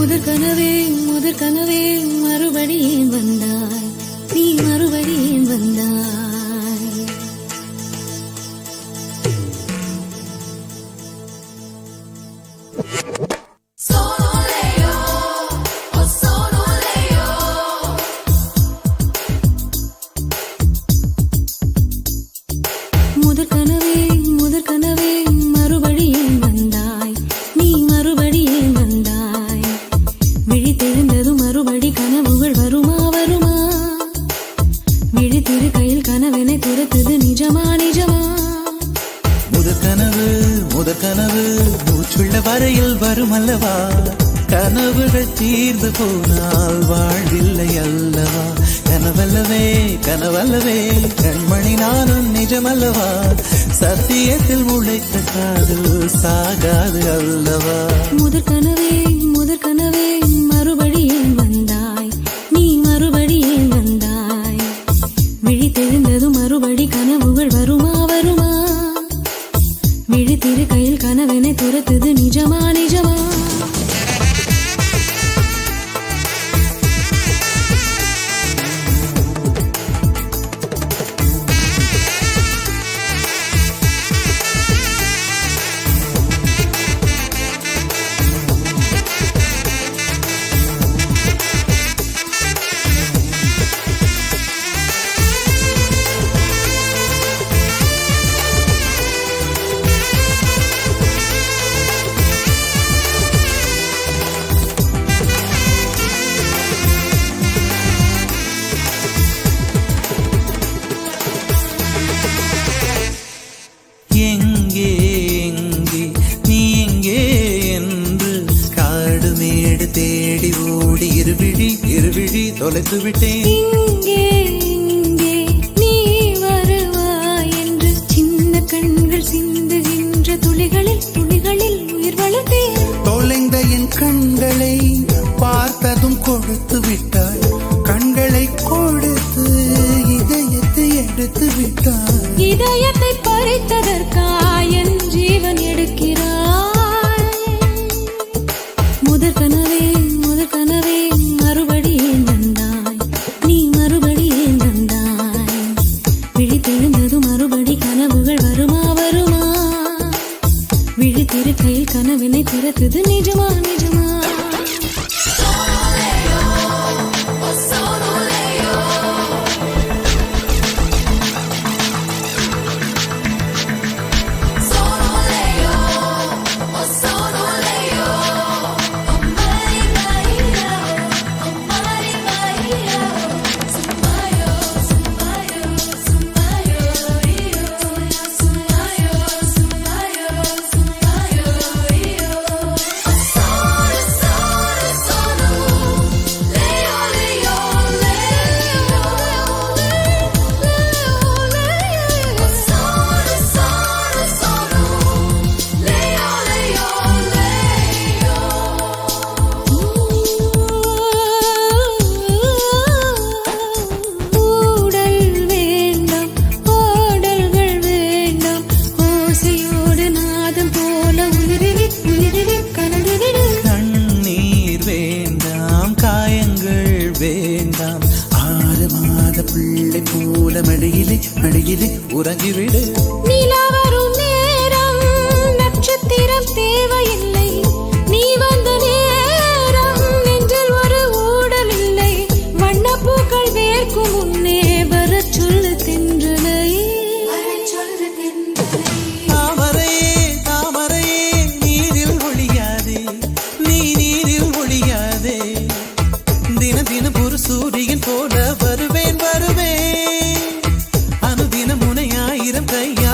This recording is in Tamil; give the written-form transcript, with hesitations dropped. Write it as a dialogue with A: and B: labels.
A: முதற் கனவே மறுபடியும் வந்தாய், நீ மறுபடியும் வந்தாய். முதற் கனவே மறுபடியும் வந்தாய், நீ மறுபடியும் வந்தாய். விழித்தெழுந்ததும் மறுபடி கனவுகள் வருமா வருமா? விழித்திரு கையில் கனவினை துரத்துது நிஜமா நிஜமா?
B: முதற் கனவு மூச்சுள்ள வரையில் வரும் அல்லவா? கனவுகள் தீர்ந்து போனால் வாழ்வில்லை அல்லவா? கனவல்லவே கண்மணி நானும் நிஜமல்லவா? சத்தியத்தில் உழைத்த காதல் சாகாது அல்லவா?
A: முதற் கனவே மறுபடியும் வந்தாய், நீ மறுபடியும் வந்தாய். விழித்தெழுந்ததும் மறுபடி கனவுகள் வருமா வருமா? விழித்திரு கையில் கனவினை துரத்துது நிஜமா நிஜமா?
B: தேடி ஓடி இருவிழி தொலைத்து விட்டேன்.
A: இங்கே நீ வருவாய் என்று சின்ன கண்கள் சிந்துகின்ற துளிகளில் உயிர் வளர்த்தேன்.
B: தொலைந்த என் கண்களை பார்த்ததும் கொடுத்து விட்டாய். கண்களை கொடுத்து இதயத்தை எடுத்து விட்டாய்.
A: இதயத்தை பறித்ததற்காய் என் ஜீவன் எடுக்கிறாய். முதற் கனவே மறுபடியும் வந்தாய், நீ மறுபடியும் வந்தாய். விழித்தெழுந்தது மறுபடி கனவுகள் வருமா வருமா? விழித்திரு கையில் கனவினை திறத்துது நிஜமா நிஜமா? வேண்டாம் 6 மாத பிள்ளை போல மடியிலே உறங்கிவிடு. நிலா வரும் நேரம் நட்சத்திரம் தேவையில்லை. நீ வந்த நேரம் நெஞ்சில் ஒரு ஊடல் இல்லை. வண்ணப்பூக்கள் வேர்க்கும் முன்னே வரச் சொல்லு தென்றலை.
B: தாமரையே நீரில் ஒளியாதே, நீ நீரில் ஒளியாதே. தினம் ஒரு சூரியன் போல வருவேன். அனுதினம் உனை 1000 கையா